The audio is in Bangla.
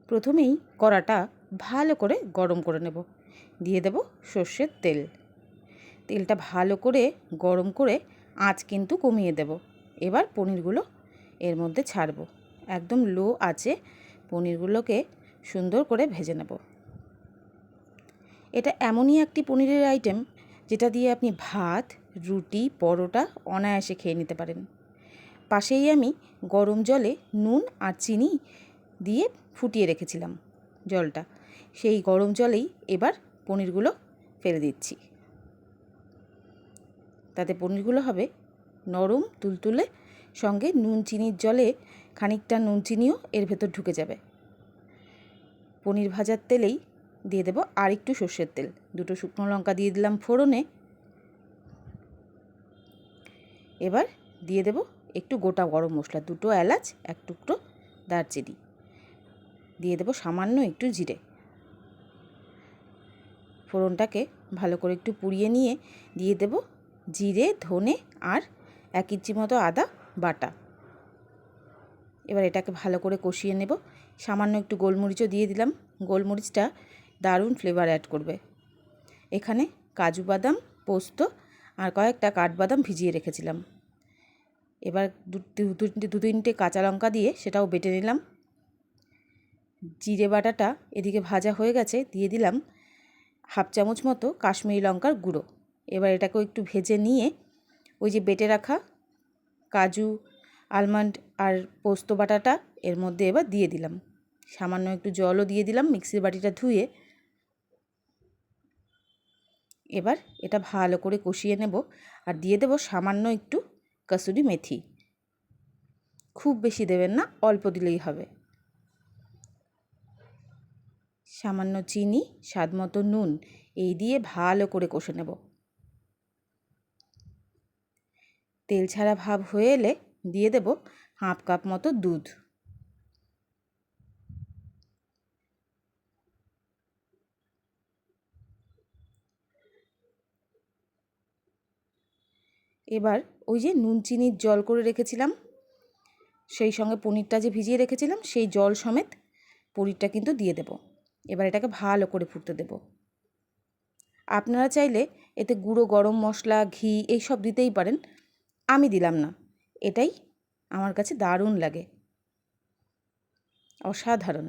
প্রথমেই কড়াটা ভালো করে গরম করে নেব। দিয়ে দেব সর্ষের তেল। তেলটা ভালো করে গরম করে আঁচ কিন্তু কমিয়ে দেব। এবার পনিরগুলো এর মধ্যে ছাড়ব। একদম লো আঁচে পনিরগুলোকে সুন্দর করে ভেজে নেব। এটা এমনই একটি পনিরের আইটেম যেটা দিয়ে আপনি ভাত, রুটি, পরোটা অনায়াসে খেয়ে নিতে পারেন। পাশেই আমি গরম জলে নুন আর চিনি দিয়ে ফুটিয়ে রেখেছিলাম জলটা। সেই গরম জলেই এবার পনিরগুলো ফেলে দিচ্ছি। তাতে পনিরগুলো হবে নরম তুলতুলে, সঙ্গে নুন চিনির জলে খানিকটা নুন চিনিও এর ভেতর ঢুকে যাবে। পনির ভাজার তেলেই দিয়ে দেব আর একটু সর্ষের তেল। 2টো শুকনো লঙ্কা দিয়ে দিলাম ফোড়নে। এবার দিয়ে দেব একটু গোটা গরম মশলা, 2টো এলাচ, 1 টুকরো দারচিনি। দিয়ে দেব সামান্য একটু জিরে। ফোড়নটাকে ভালো করে একটু পুড়িয়ে নিয়ে দিয়ে দেব জিরে, ধনে আর 1 ইঞ্চি মতো আদা বাটা। এবার এটাকে ভালো করে কষিয়ে নেব। সামান্য একটু গোলমরিচও দিয়ে দিলাম। গোলমরিচটা দারুণ ফ্লেভার অ্যাড করবে। এখানে কাজু বাদাম, পোস্ত আর কয়েকটা কাঠবাদাম ভিজিয়ে রেখেছিলাম। এবার 2-3টে কাঁচা লঙ্কা দিয়ে সেটাও বেটে নিলাম। জিরে বাটাটা এদিকে ভাজা হয়ে গেছে, দিয়ে দিলাম 1/2 চামচ মতো কাশ্মীরি লঙ্কার গুঁড়ো। এবার এটাকেও একটু ভেজে নিয়ে ওই যে বেটে রাখা কাজু, আলমন্ড আর পোস্ত বাটাটা এর মধ্যে এবার দিয়ে দিলাম। সামান্য একটু জলও দিয়ে দিলাম মিক্সির বাটিটা ধুয়ে। এবার এটা ভালো করে কষিয়ে নেব আর দিয়ে দেব সামান্য একটু কসুরি মেথি। খুব বেশি দেবেন না, অল্প দিলেই হবে। সামান্য চিনি, স্বাদ মতো নুন, এই দিয়ে ভালো করে কষে নেব। তেল ছাড়া ভাব হয়ে এলে দিয়ে দেব 1/2 কাপ মতো দুধ। এবার ওই যে নুন চিনির জল করে রেখেছিলাম, সেই সঙ্গে পনিরটা যে ভিজিয়ে রেখেছিলাম সেই জল সমেত পনিরটা কিন্তু দিয়ে দেব। এবার এটাকে ভালো করে ফুটতে দেব। আপনারা চাইলে এতে গুঁড়ো গরম মশলা, ঘি এইসব দিতেই পারেন, আমি দিলাম না। এটাই আমার কাছে দারুণ লাগে, অসাধারণ।